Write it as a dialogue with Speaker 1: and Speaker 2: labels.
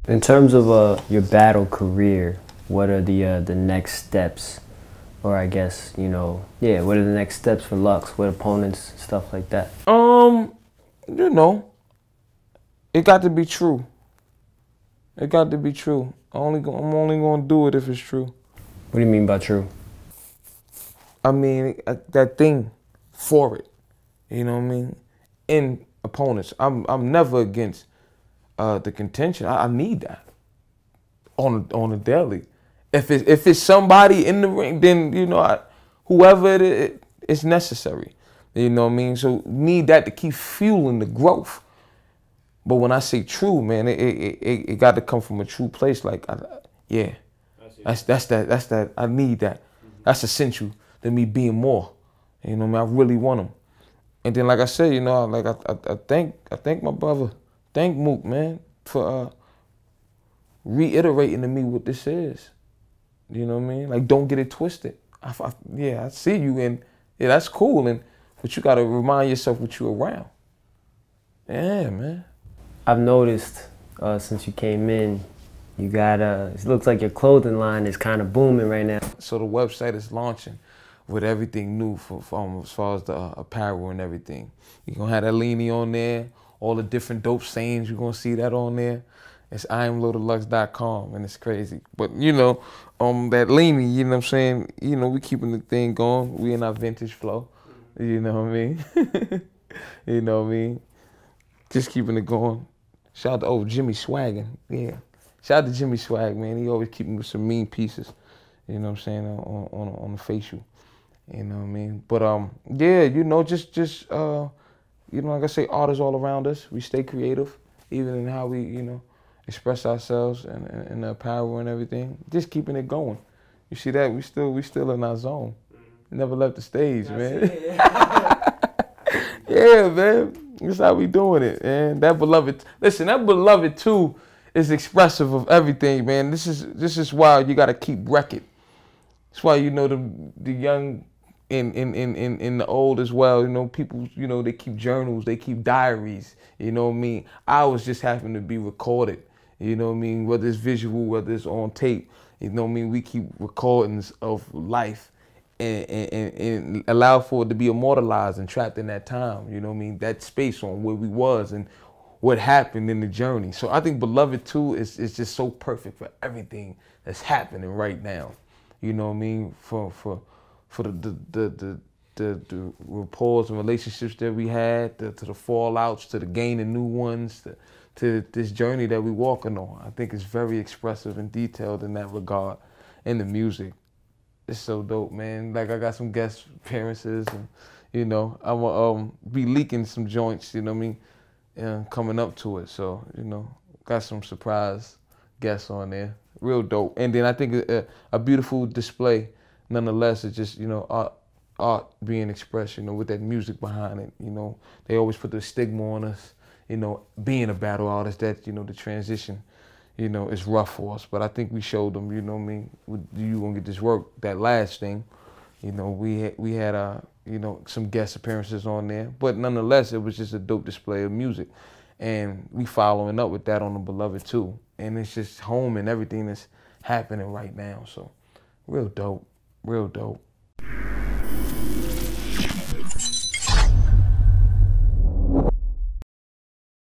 Speaker 1: In terms of your battle career, what are the next steps? Or I guess, you know, yeah, what are the next steps for Lux? What opponents, stuff like that?
Speaker 2: You know, it got to be true. It got to be true. I'm only gonna do it if it's true.
Speaker 1: What do you mean by true?
Speaker 2: I mean, that thing for it. You know what I mean? In opponents, I'm never against the contention. I need that on a daily. If it's somebody in the ring, then you know whoever it's necessary. You know what I mean? So need that to keep fueling the growth. But when I say true, man, it got to come from a true place. Like, yeah, that's that. I need that. That's essential to me being more. You know what I mean? I really want them. And then, like I said, you know, like I thank my brother, thank Mook, man, for reiterating to me what this is. You know what I mean? Like, don't get it twisted. Yeah, I see you, and yeah, that's cool, but you gotta remind yourself what you're around. Yeah, man.
Speaker 1: I've noticed since you came in, you got it looks like your clothing line is kind of booming right now.
Speaker 2: So the website is launching with everything new for as far as the apparel and everything. You're gonna have that Leany on there, all the different dope sayings, you're gonna see that on there. It's IamLoadedLux.com, and it's crazy. But you know, that Leany, you know what I'm saying? You know, we keeping the thing going. We in our vintage flow. You know what I mean? You know what I mean? Just keeping it going. Shout out to Jimmy Swaggin', yeah. Shout out to Jimmy Swag, man. He always keep me with some mean pieces. You know what I'm saying? On the facial. You know what I mean? But yeah, you know, just you know, like I say, art is all around us. We stay creative, even in how we, you know, express ourselves and the apparel and everything. Just keeping it going. You see that? We still in our zone. We never left the stage, man. Yeah, man. That's how we doing it, man. That Beloved, listen, that Beloved too is expressive of everything, man. This is why you gotta keep record. That's why, you know, the young in the old as well, you know, people, you know, they keep journals, they keep diaries, you know what I mean? Ours just happen to be recorded, you know what I mean? Whether it's visual, whether it's on tape, you know what I mean? We keep recordings of life and allow for it to be immortalized and trapped in that time, you know what I mean? That space on where we was and what happened in the journey. So I think Beloved 2 is just so perfect for everything that's happening right now. You know what I mean? For the rapports and relationships that we had, to the fallouts, to the gaining new ones, to this journey that we walking on. I think it's very expressive and detailed in that regard. And the music, it's so dope, man. Like, I got some guest appearances, and you know, I'm gonna be leaking some joints, you know what I mean, coming up to it. So, you know, got some surprise guests on there. Real dope. And then I think a beautiful display, nonetheless. It's just, you know, art being expressed, you know, with that music behind it. You know, they always put the stigma on us, you know, being a battle artist, that, you know, the transition, you know, is rough for us. But I think we showed them, you know what I mean, you gonna get this work. That last thing, you know, we had you know, some guest appearances on there. But nonetheless, it was just a dope display of music. And we following up with that on the Beloved too. And it's just home and everything that's happening right now. So real dope, real dope.